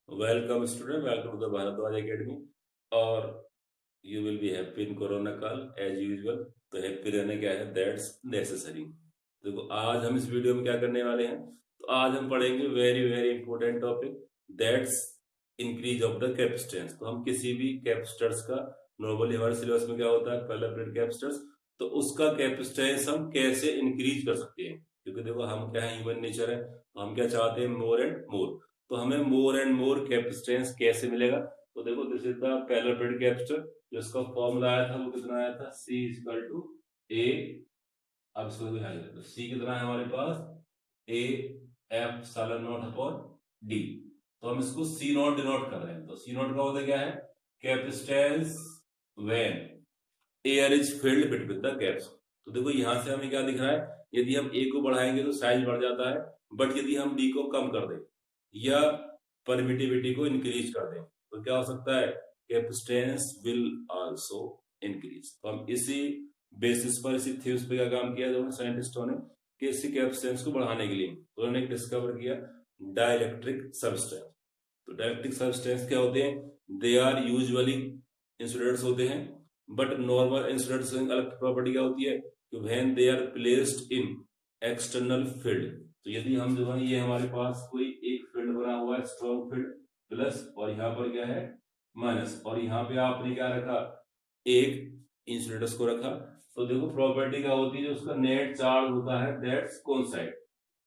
Welcome student, welcome to the Bharadwaj academy. और you will be happy in corona काल as usual. तो happy रहने क्या है, दैट्स नेसेसरी। देखो आज हम इस वीडियो में क्या करने वाले हैं, तो आज हम पढ़ेंगे very very important topic, that's increase of the capacitance. तो हम किसी भी कैपेसिटर्स का, नॉर्मली हमारे सिलेबस में क्या होता है, पहला पीरियड कैपेसिटर्स, तो उसका कैपेसिटेंस हम कैसे इंक्रीज कर सकते हैं। क्योंकि देखो हम क्या है, ह्यूमन नेचर है, तो हम क्या चाहते हैं, मोर एंड मोर। तो हमें मोर एंड मोर कैपेसिटेंस कैसे मिलेगा। तो देखो this is the parallel plate capacitor, जो इसका फॉर्मूला आया था वो कितना आया था, C इक्वल टू ए। अब इसको तो C कितना है हमारे पास, ए एफ सालन नॉट अपॉन डी। तो हम इसको C नॉट डिनोट कर रहे हैं। तो C नॉट का होता क्या है, capacitance when air is filled between the gaps. तो देखो यहां से हमें क्या दिख रहा है, यदि हम ए को बढ़ाएंगे तो साइज बढ़ जाता है, बट यदि हम डी को कम कर दें या परमिटिविटी को इंक्रीज कर दें तो क्या हो सकता है, कैपेसिटेंस विल आल्सो इंक्रीज। तो हम इसी बेसिस पर, इसी थ्योरी पे क्या काम किया दोनों साइंटिस्टों ने, कि इसी कैपेसिटेंस को बढ़ाने के लिए तो उन्होंने डिस्कवर किया डाइलेक्ट्रिक सबस्टेंस। तो डाइलेक्ट्रिक सबस्टेंस क्या होते हैं, दे आर यूजुअली इंसुलेटर्स होते हैं, बट नॉर्मल इंसुलेटर्स की अलग प्रॉपर्टी क्या होती है कि when they are placed in external field. तो यदि हम जो है, ये हमारे पास कोई एक फील्ड बना हुआ है, स्ट्रॉन्ग फील्ड प्लस, और यहाँ पर क्या है माइनस, और यहाँ पे आपने क्या रखा, एक इंसुलेटर्स को रखा। तो देखो प्रॉपर्टी क्या होती है, जो उसका नेट चार्ज होता है दैट्स कोइंसाइड।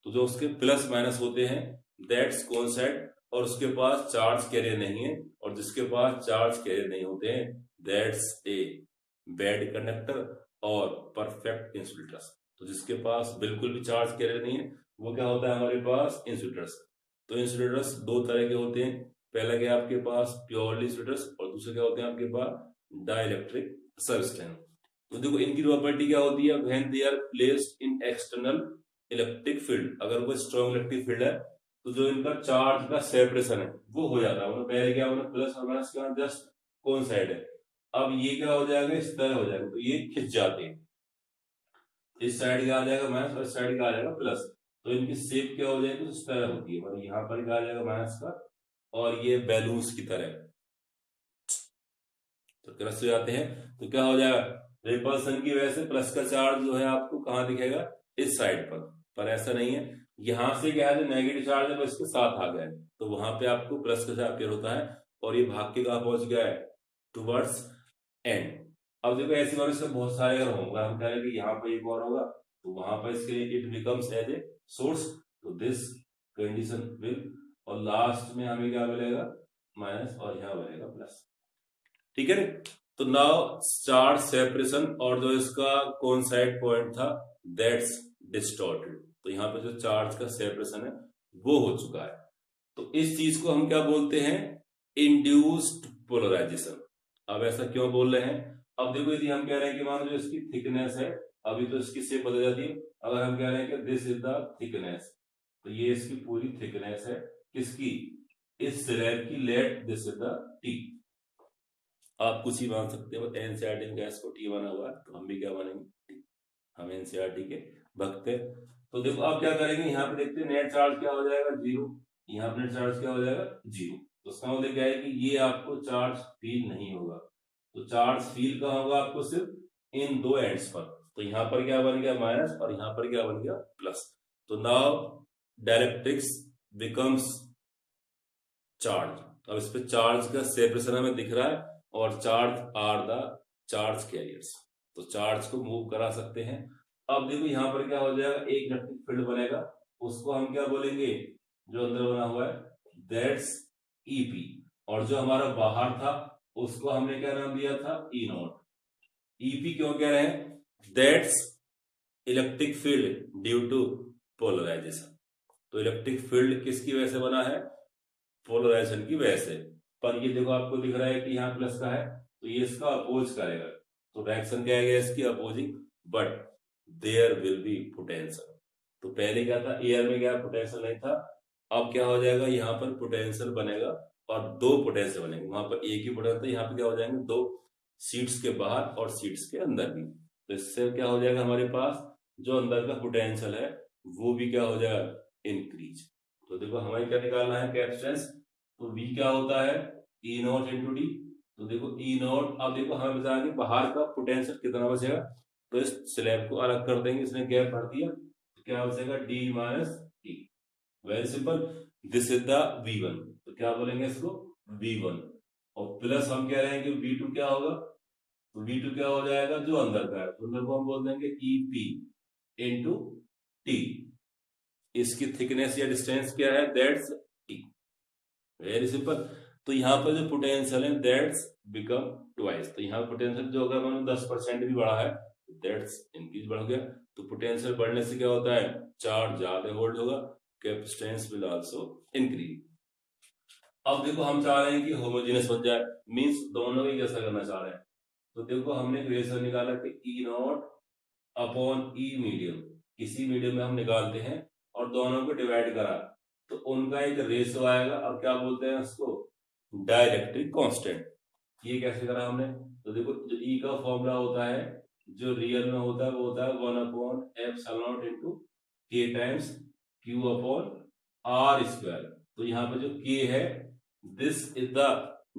तो जो उसके प्लस माइनस होते हैं दैट्स कोइंसाइड, और उसके पास चार्ज कैरियर नहीं है, और जिसके पास चार्ज कैरियर नहीं होते हैं दैट्स ए बैड कंडक्टर और परफेक्ट इंसुलेटर्स। तो जिसके पास बिल्कुल भी चार्ज कैरियर नहीं है वो क्या होता है हमारे पास, इंसुलेटर्स। तो इंसुलेटर्स दो तरह के होते हैं, पहला क्या आपके पास प्योरली इंसुलेटर्स, और दूसरे क्या होते हैं आपके पास डाइलेक्ट्रिक सबस्टेंस। तो देखो इनकी प्रॉपर्टी क्या होती है, when they are placed in external electric field. अगर कोई स्ट्रॉन्ग इलेक्ट्रिक फील्ड है तो जो इनका चार्ज का सेपरेशन है वो हो जाता है, मतलब पहले क्या होना, प्लस और माइनस का जस्ट कौन साइड है, अब ये क्या हो जाएगा, इस तरह हो जाएगा, तो ये खिंच जाते हैं, इस साइड का आ जाएगा माइनस और इस साइड का आ जाएगा प्लस। तो इनकी शेप क्या हो जाएगी, इस तरह होती है, मतलब यहाँ पर क्या आ जाएगा माइनस का, और ये बैलून्स की तरह तो क्रश हो जाते हैं। तो क्या हो जाएगा, रिपल्सन की वजह से प्लस का चार्ज जो है आपको कहाँ दिखेगा, इस साइड पर ऐसा नहीं है, यहां से क्या है, जो नेगेटिव चार्ज है वो इसके साथ आ गया है, तो वहां पे आपको प्लस का चार्ज अपेयर होता है, और ये भाग के कहाँ पहुंच गया है, टुवर्ड्स एंड। अब देखो ऐसी बार इसमें बहुत सारे अगर होगा, हम कह रहे हैं कि यहाँ पर एक और होगा तो वहां पर इसके लिए it becomes as a source. तो दिस कंडीशन विल, और लास्ट में हमें क्या मिलेगा, माइनस, और यहाँ बनेगा प्लस। ठीक है। तो नाउ चार्ज सेपरेशन, और जो इसका कोइंसाइड पॉइंट था दैट्स डिस्टॉर्टेड। तो यहाँ पे जो चार्ज का सेपरेशन है वो हो चुका है। तो इस चीज को हम क्या बोलते हैं, इंड्यूस्ड पोलराइजेशन। अब ऐसा क्यों बोल रहे हैं, अब देखो यदि हम कह रहे हैं कि मान लो जो इसकी थिकनेस है, अभी तो इसकी शेप बदल जाती है, अगर हम कह रहे हैं कि दिस इज द थिकनेस, तो ये इसकी पूरी थिकनेस है, किसकी, इस स्लैब की, let this is the T. आप कुछ ही मान सकते हो, एनसीईआरटी में गैस को टी बना हुआ है, तो हम भी क्या बनेंगे टी। हम एनसीईआरटी के भक्त हैं। तो देखो आप क्या करेंगे, यहाँ पे देखते हैं नेट चार्ज क्या हो जाएगा, जीरो। यहाँ पे नेट चार्ज क्या हो जाएगा, जीरो। तो उसका मतलब क्या है कि ये आपको चार्ज फील नहीं होगा। तो चार्ज फील कहाँ होगा आपको, सिर्फ इन दो एंड्स पर। तो यहाँ पर क्या बन गया माइनस, और यहाँ पर क्या बन गया प्लस। तो नाउ डायरेक्ट्रिक्स बिकम्स चार्ज। अब इस पे चार्ज का सेपरेशन हमें दिख रहा है, और charge are the charge carriers. तो चार्ज को मूव करा सकते हैं। अब देखो यहाँ पर क्या हो जाएगा, एक इलेक्ट्रिक फील्ड बनेगा, उसको हम क्या बोलेंगे, जो अंदर बना हुआ है दैट्स ईपी, और जो हमारा बाहर था उसको हमने क्या नाम दिया था, ई नॉट। ईपी क्यों कह रहे हैं, that's electric field due to polarisation. तो इलेक्ट्रिक फील्ड किसकी वजह से बना है, पोलराइजेशन की वजह से। पर ये देखो आपको दिख रहा है कि यहाँ प्लस का है, तो ये इसका अपोज करेगा, तो डायरेक्शन क्या है इसकी, opposing, but there will be potential. तो पहले क्या था, एयर में क्या पोटेंशियल नहीं था, अब क्या हो जाएगा, यहाँ पर पोटेंशियल बनेगा, और दो पोटेंशियल बनेंगे, वहां पर एक ही पोटेंशियल, यहाँ पे क्या हो जाएंगे, दो सीट्स के बाहर और सीट्स के अंदर भी। तो इससे क्या हो जाएगा, हमारे पास जो अंदर का पोटेंशियल है वो भी क्या हो जाएगा, इंक्रीज। तो देखो हमें क्या निकालना है, कैपेसिटेंस, तो v क्या होता है E नॉट इंटू डी। तो देखो E नॉट, अब देखो हमें बताया कि बाहर का पोटेंशियल कितना बचेगा, तो इस स्लैब को अलग कर देंगे, इसने गैप भर दिया, तो क्या बचेगा d minus T. Very simple, this is the V1, तो क्या बोलेंगे इसको V1, और प्लस हम कह रहे हैं कि V2 क्या होगा, तो V2 क्या हो जाएगा जो अंदर का है, तो अंदर को हम बोल देंगे EP इंटू टी। इसकी थिकनेस या डिस्टेंस क्या है, दैट्स टी। Very simple. तो यहाँ पर जो पोटेंशियल है दैट्स बिकम ट्वाइस, तो यहाँ पोटेंशियल जो अगर मैंने 10% भी बढ़ा है दैट्स इंक्रीज बढ़ गया। तो पोटेंशियल बढ़ने से क्या होता है, चार्ज ज्यादा होल्ड होगा, कैपेसिटेंस विल आल्सो इंक्रीज। अब देखो हम चाह रहे हैं कि होमोजेनियस बन जाए, मींस दोनों ही जैसा करना चाह रहे हैं। तो देखो हमने एक रेशियो निकाला कि ई नॉट अपॉन ई मीडियम, किसी मीडियम में हम निकालते हैं और दोनों को डिवाइड करा, तो उनका एक रेशियो आएगा। अब क्या बोलते हैं उसको, डाइलेक्ट्रिक कांस्टेंट। ये कैसे करा हमने, तो देखो जो ई का फॉर्मूला होता है जो रियल में होता है वो होता है 1/एप्सिलॉन into k times q upon r square. तो यहाँ पे जो के है, this is the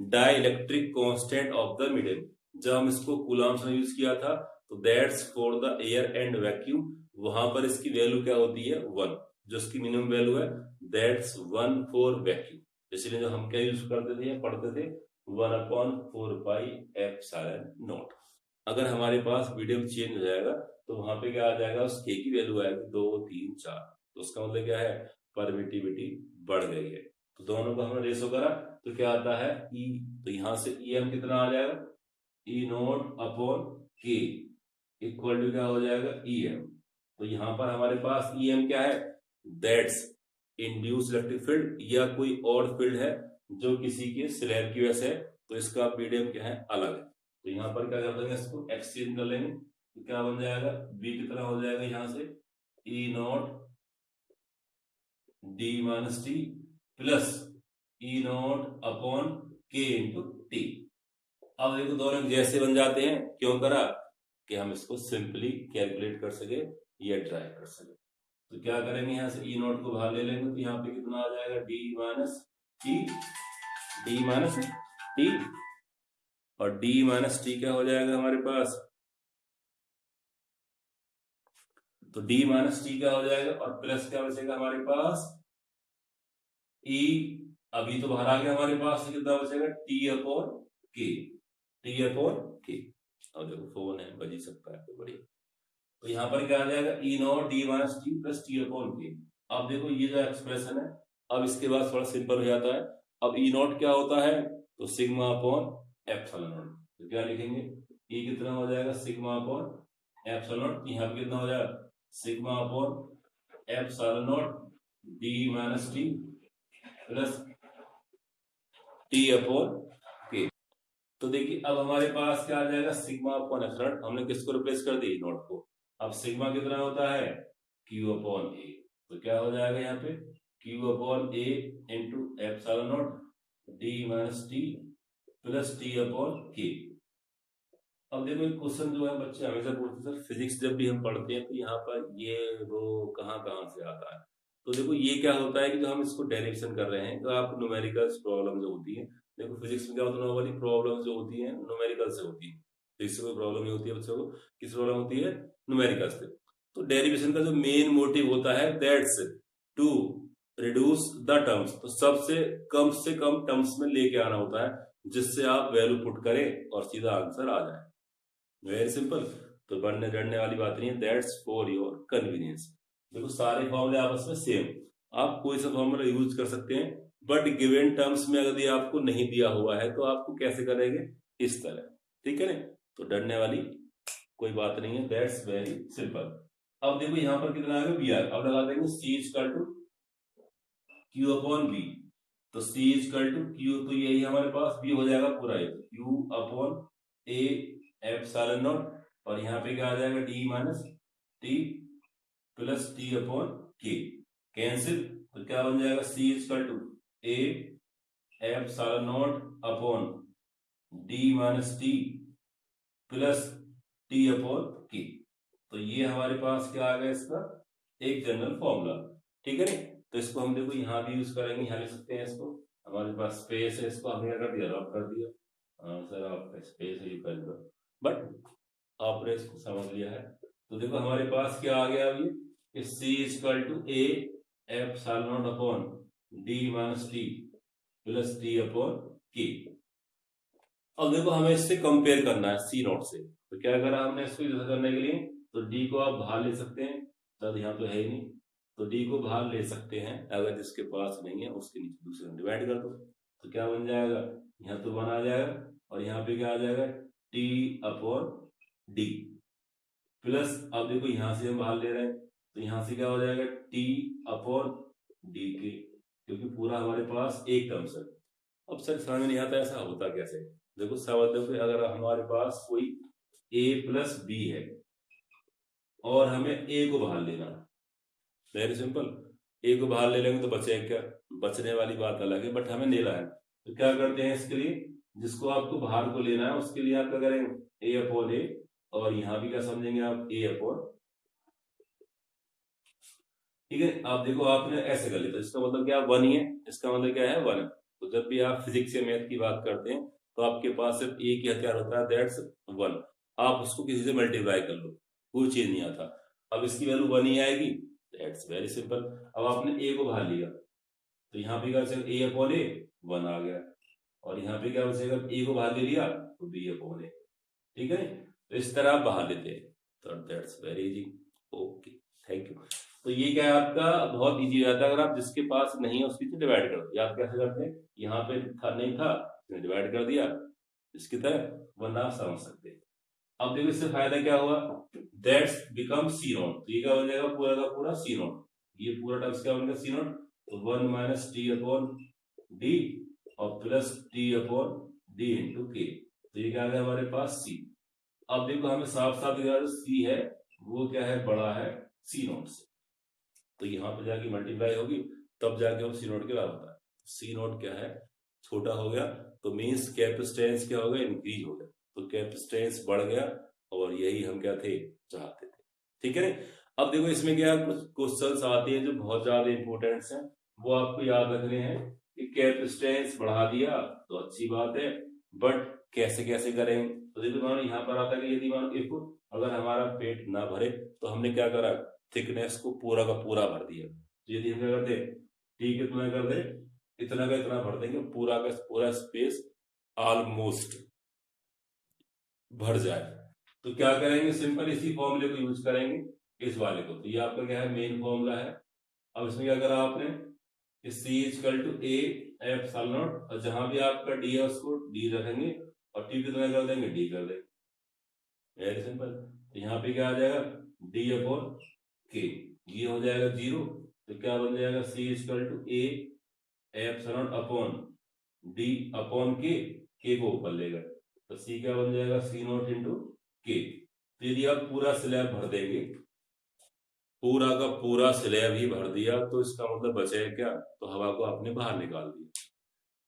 dielectric constant of the medium. जब हम इसको कूलम्ब्स में यूज किया था, तो that's for the air and vacuum, वहां पर इसकी वैल्यू क्या होती है 1, जो इसकी मिनिमम वैल्यू है दैट्स 1 फॉर वैक्यूम। इसलिए जो हम क्या यूज करते थे या पढ़ते थे 1/4π∈0। अगर हमारे पास मीडियम चेंज हो जाएगा तो वहां पे क्या आ जाएगा, उस के की वैल्यू आएगी 2 3 4, तो उसका मतलब क्या है, परमिटिविटी बढ़ गई है। तो दोनों को हमने रेशो करा तो क्या आता है ई, तो यहां से ई एम कितना आ जाएगा, ई नॉट अपॉन के इक्वल टू क्या हो जाएगा ई एम। तो यहां पर हमारे पास ई एम क्या है, दैट्स इंड्यूस इलेक्ट्रिक फील्ड या कोई और फील्ड है जो किसी के स्लैब की वजह से है, तो इसका मीडियम क्या है अलग है। तो यहाँ पर क्या कर देंगे, इसको एक्सचेंज कर लेंगे, तो क्या बन जाएगा बी कितना हो जाएगा यहां से E naught D minus T plus E naught upon K into T. अब देखो दोनों जैसे बन जाते हैं, क्यों करा, कि हम इसको सिंपली कैलकुलेट कर सके या ट्राई कर सके। तो क्या करेंगे, यहाँ से ई नॉट को बाहर ले लेंगे, तो यहाँ पे कितना आ जाएगा D minus T, D minus T, और डी माइनस टी क्या हो जाएगा हमारे पास, तो डी माइनस टी क्या हो जाएगा, और प्लस क्या बचेगा हमारे पास ई, अभी तो बाहर आ गया हमारे पास, तो कितना बचेगा टी अपॉन के, टी अपॉन के। अब देखो फोन है बज ही सकता है, तो बढ़िया। तो यहाँ पर क्या आ जाएगा E naught D minus T plus T upon K. अब देखो ये जो एक्सप्रेशन है, अब इसके बाद थोड़ा सिंपल हो जाता है। अब ई नॉट क्या होता है, तो सिग्मा अपॉन एप्सिलॉन नॉट। तो क्या लिखेंगे, ई कितना हो जाएगा सिग्मा अपॉन एप्सिलॉन नॉट, यहाँ पे कितना हो जाएगा sigma upon epsilon not D minus T plus T upon K. तो देखिए अब हमारे पास क्या आ जाएगा सिग्मा अपॉन एप्सिलॉन, हमने किसको रिप्लेस कर दी नॉट को। अब सिग्मा कितना होता है क्यू अपॉन ए, तो क्या हो जाएगा यहाँ पे Q upon A into epsilon not D minus T plus T upon K. अब देखो एक क्वेश्चन जो है बच्चे हमेशा पूछते हैं, सर फिजिक्स जब भी हम पढ़ते हैं तो यहाँ पर ये वो कहाँ कहाँ से आता है। तो देखो ये क्या होता है कि जो हम इसको डेरिवेशन कर रहे हैं, तो आप न्यूमेरिकल्स प्रॉब्लम जो होती है, देखो फिजिक्स में क्या होता है नॉर्मली प्रॉब्लम जो होती है न्यूमेरिकल से होती है, फिजिक्स में प्रॉब्लम नहीं होती है बच्चों को, किस प्रॉब्लम होती है न्यूमेरिकल से। तो डेरिवेशन का जो मेन मोटिव होता है that's to reduce the terms, तो सबसे कम से कम टर्म्स में लेके आना होता है, जिससे आप वैल्यू पुट करें और सीधा आंसर आ जाए। Very simple. तो बढ़ने चढ़ने वाली बात नहीं है, दैट्स फॉर योर कन्वीनियंस। देखो सारे फॉर्मूले आपस में सेम, आप कोई सा फॉर्मूला यूज कर सकते हैं, बट गिवन टर्म्स में अगर ये आपको नहीं दिया हुआ है तो आपको कैसे करेंगे, इस तरह, ठीक है ना। तो डरने वाली कोई बात नहीं है, दैट्स वेरी सिंपल। अब देखो यहाँ पर कितना आएगा बी आर, अब लगा देंगे C equal to Q upon B. तो सी इक्वल टू क्यू, तो यही हमारे पास बी हो जाएगा पूरा, Q upon A epsilon naught, और यहाँ पे क्या आ जाएगा D minus T plus T upon K, cancel. तो क्या बन जाएगा C equal to A epsilon naught upon D minus T plus T upon K. तो ये हमारे पास क्या आ गया इसका एक जनरल फॉर्मूला, ठीक है ना। तो इसको हम देखो यहाँ भी यूज करेंगे, यहाँ लिख सकते हैं इसको हमारे पास स्पेस है, इसको हमने क्या कर दिया, रब कर दिया। सर आपका स्पेस है, यू कैन दो, बट आपने इसको समझ लिया है। तो देखो हमारे पास क्या आ गया अभी, C equal to A epsilon naught upon D minus T plus T upon K. अब देखो हमें इससे कंपेयर करना है सी नॉट से, तो क्या करा हमने इसको इधर करने के लिए, तो डी को आप बाहर ले सकते हैं, तब यहाँ तो है ही नहीं, तो डी को बाहर ले सकते हैं, अगर जिसके पास नहीं है उसके नीचे दूसरे में डिवाइड कर दो, तो क्या बन जाएगा, यहाँ तो 1 आ जाएगा, और यहाँ पे क्या आ जाएगा, टी अपॉन डी प्लस, अब देखो यहाँ से हम बाहर ले रहे हैं, तो यहाँ से क्या हो जाएगा, टी अपॉन डी के, क्योंकि पूरा हमारे पास एक टर्म है। अब सर समझ में नहीं आता ऐसा होता कैसे। देखो सवाल, देखो अगर हमारे पास कोई a प्लस बी है और हमें a को बाहर लेना है, वेरी सिंपल, a को बाहर ले लेंगे तो बचेगा क्या, बचने वाली बात अलग है, बट हमें लेना है, तो क्या करते हैं इसके लिए, जिसको आपको बाहर को लेना है उसके लिए आप क्या करेंगे, a अपॉन ए, और यहाँ भी क्या समझेंगे आप, a अपॉन, ठीक है। आप देखो आपने ऐसे कर लिया, तो इसका मतलब क्या, 1 ही है, इसका मतलब क्या है, 1 है। तो जब भी आप फिजिक्स या मैथ की बात करते हैं तो आपके पास सिर्फ एक ही हथियार होता है, दैट्स 1। आप उसको किसी से मल्टीप्लाई कर लो, कोई चीज नहीं आता, अब इसकी वैल्यू 1 ही आएगी, दैट्स वेरी सिंपल। अब आपने ए को बाहर लिया, तो यहाँ पे क्या बचेगा, ए अपॉन ए, 1 आ गया, और यहाँ पे क्या बचेगा, ए को बाहर ले लिया तो बी अपॉन ए, ठीक है। तो इस तरह आप बाहर लेते हैं, तो that's very easy, okay, thank you. तो ये क्या है आपका, बहुत इजी रहता है, अगर आप जिसके पास नहीं है उसकी से डिवाइड कर दो, याद कैसे करते हैं, यहाँ पे था नहीं था, डिवाइड कर दिया इसकी तरह, वरना आप समझ सकते हैं। अब देखो इससे फायदा क्या हुआ, दैट्स बिकम सी नॉट, तो ये क्या हो जाएगा, पूरा का पूरा सी नॉट, ये पूरा टर्म्स क्या बनेगा, सी नॉट, तो 1 माइनस टी अपॉन डी और plus T upon D into के, तो ये क्या आ गया हमारे पास सी। अब देखो हमें साफ साफ दिख रहा है, जो सी है वो क्या है, बड़ा है सी नॉट से, तो यहाँ पे जाके मल्टीप्लाई होगी, तब जाके वो सी नोट के बराबर होता है। सी नोट क्या है, छोटा हो गया, तो मीन्स कैपेसिटेंस क्या हो गया, इंक्रीज हो गया, तो कैपेसिटेंस बढ़ गया, और यही हम क्या थे, चाहते थे, ठीक है। अब देखो इसमें क्या कुछ क्वेश्चंस आते हैं जो बहुत ज्यादा इंपॉर्टेंट हैं, वो आपको याद रखने हैं, कि कैपेसिटेंस बढ़ा दिया तो अच्छी बात है, बट कैसे कैसे करें, तो देखो मानो यहाँ पर आता है कि यदि मानो इफ अगर हमारा पेट ना भरे, तो हमने क्या करा, थिकनेस को पूरा का पूरा भर दिया, तो यदि हम क्या करते, ठीक है इतना कर दे, इतना का इतना भर देंगे, पूरा का पूरा स्पेस ऑलमोस्ट भर जाए, तो क्या करेंगे, सिंपल इसी फॉर्मूले को यूज करेंगे, इस वाले को, तो ये आपका क्या है, मेन फॉर्मूला है। अब इसमें क्या करा आपने, C equal to A epsilon naught, और जहां भी आपका डी है उसको डी रखेंगे, और टी कितना कर देंगे, डी कर देंगे, वेरी सिंपल। तो यहाँ पे क्या आ जाएगा, डी अपॉन के, ये हो जाएगा 0, तो क्या बन जाएगा, C equal to A epsilon upon D upon K को ऊपर लेगा, तो सी क्या बन जाएगा, सी नॉट इंटू के। तो यदि आप पूरा स्लैब भर देंगे, पूरा का पूरा स्लैब ही भर दिया, तो इसका मतलब बचेगा क्या, तो हवा को आपने बाहर निकाल दिया,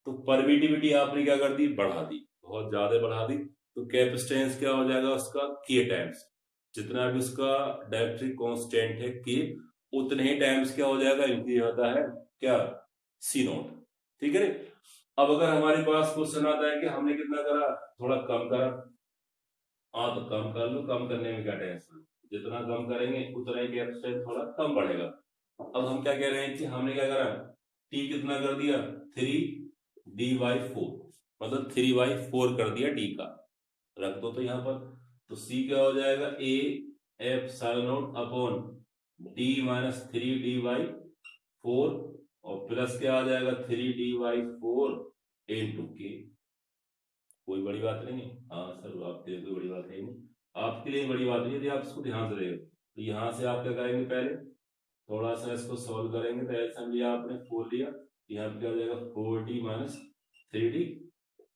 तो परमिटिविटी आपने क्या कर दी, बढ़ा दी, बहुत ज्यादा बढ़ा दी, तो कैपेसिटेंस क्या हो जाएगा उसका, के टाइम्स, जितना भी उसका डायरेक्ट्रिक कांस्टेंट है के, उतने ही टाइम्स क्या हो जाएगा, इंक्रीज होता है क्या, सी नोट, ठीक है। अब अगर हमारे पास क्वेश्चन आता है कि हमने कितना करा, थोड़ा कम करा, हाँ तो कम कर लो, कम करने में क्या टेंशन, जितना कम करेंगे उतना ही कैपेसिटेंस थोड़ा कम बढ़ेगा। अब हम क्या कह रहे हैं कि हमने क्या करा, टी कितना कर दिया, 3d/4, मतलब 3/4 कर दिया डी का, रख दो तो यहाँ पर, तो सी क्या हो जाएगा, ए epsilon naught upon D minus 3d/4, और प्लस क्या आ जाएगा, 3d/4 इंटू के, कोई बड़ी बात नहीं है, हाँ सर आपके लिए कोई बड़ी बात है नहीं, आपके लिए बड़ी बात नहीं, यदि आप इसको ध्यान से देंगे, तो यहाँ से आप क्या करेंगे, पहले थोड़ा सा इसको सॉल्व करेंगे, तो ऐसा लिया आपने 4 लिया, यहाँ पे क्या हो जाएगा 4d माइनस 3d,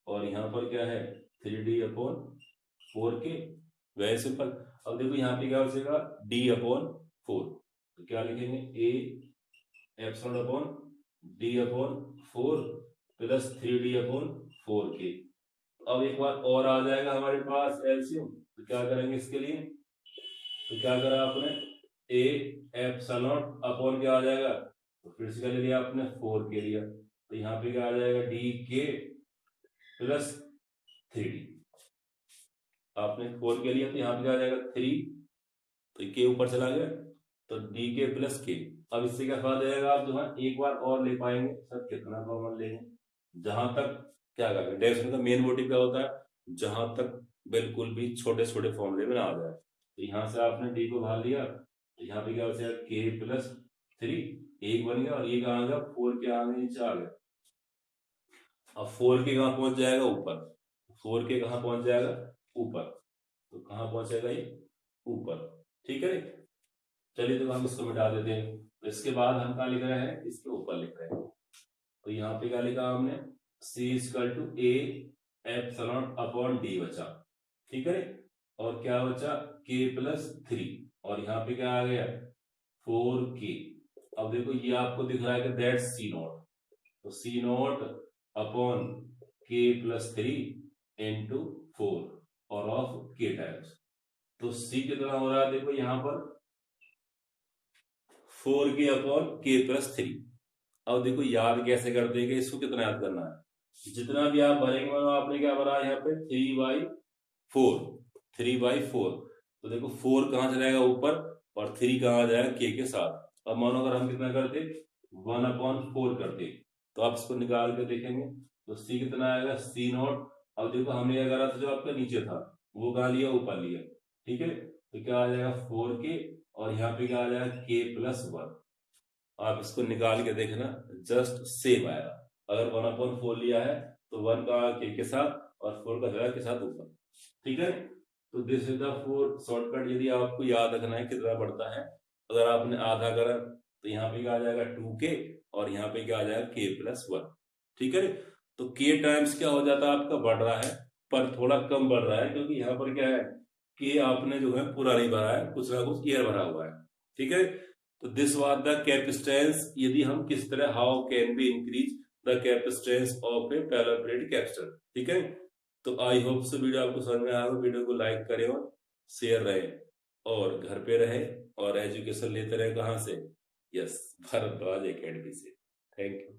और यहाँ पर क्या है 3d upon 4k, very simple. अब देखो यहाँ पे क्या बचेगा, d अपॉन 4, तो क्या लिखेंगे, a epsilon upon d upon 4 plus 3d upon 4k। अब एक बार और आ जाएगा हमारे पास एलसीएम, तो क्या करेंगे इसके लिए, तो क्या करा आपने, ए एप्सिलॉन अपॉन क्या आ जाएगा, तो फिर से क्या ले लिया आपने, 4 के लिया, तो यहाँ पे क्या आ जाएगा, डी के प्लस 3D। आपने 4 के लिया तो यहाँ पे क्या आ जाएगा 3, तो के ऊपर चला गया, तो डी के प्लस के। अब इससे क्या फायदा जाएगा, आप जो है एक बार और ले पाएंगे। सर कितना कॉमन लेंगे, जहां तक क्या करेंगे, डेरिवेशन का मेन मोटिव क्या होता है, जहां तक बिल्कुल भी छोटे छोटे फॉर्मूले में ना आ जाए। तो यहाँ से आपने डी को बाहर लिया, तो यहाँ पे क्या बचेगा के प्लस 3, एक बन गया, और ये कहाँ गया 4 के आगे नीचे आ गया। अब 4 के कहाँ पहुंच जाएगा, ऊपर। 4 के कहाँ पहुंच जाएगा, ऊपर। तो कहाँ पहुंचेगा ये, ऊपर। ठीक है, चलिए तो हम इसको मिटा देते हैं। तो इसके बाद हम क्या लिख रहे हैं, इसके ऊपर लिख रहे हैं। तो यहाँ पे क्या लिखा हमने, C equal to A epsilon upon d बचा। ठीक है, और क्या बचा k प्लस 3, और यहाँ पे क्या आ गया 4k। अब देखो ये आपको दिख रहा है कि दैट्स C नॉट, तो C not upon k plus 3 into 4 और ऑफ k टाइम्स। तो C कितना हो रहा है, देखो यहाँ पर 4k अपॉन k प्लस 3। अब देखो याद कैसे करते हैं, इसको कितना याद करना है, जितना भी आप भरेंगे आपने क्या भरा यहाँ पे 3/4, 3/4। तो देखो 4 कहाँ से जाएगा ऊपर, और 3 कहाँ जाएगा के साथ। अब मानो अगर हम कितना करते 1/4 करते, तो आप इसको निकाल के देखेंगे तो सी कितना आएगा, C नॉट। अब देखो हमने क्या करा था, जो आपका नीचे था वो कहाँ लिया, ऊपर लिया। ठीक है, तो क्या आ जाएगा 4k, और यहाँ पे क्या आ जाएगा k प्लस 1। आप इसको निकाल के देखना, जस्ट सेम आएगा। अगर 1/4 लिया है तो 1 का के साथ और 4 का जगह के साथ ऊपर। ठीक है, तो दिस इज द 4 शॉर्टकट। यदि आपको याद रखना है कितना पड़ता है, अगर आपने आधा करा तो यहाँ पे क्या आ जाएगा 2k, और यहाँ पे क्या आ जाएगा k प्लस 1। ठीक है, तो k टाइम्स क्या हो जाता है आपका, बढ़ रहा है पर थोड़ा कम बढ़ रहा है, क्योंकि यहाँ पर क्या है k आपने जो है पूरा नहीं भरा है, कुछ ना कुछ एयर भरा हुआ है। ठीक है, तो दिस वाज द कैपेसिटेंस। यदि हम किस तरह, how can be increase the capacitance of A parallel plate capacitor. ठीक है, तो आई होप सो वीडियो आपको समझ में आया हो। वीडियो को लाइक करें और शेयर रहे, और घर पे रहे और एजुकेशन लेते रहे। कहाँ से, यस, भारद्वाज एकेडमी से। Thank you.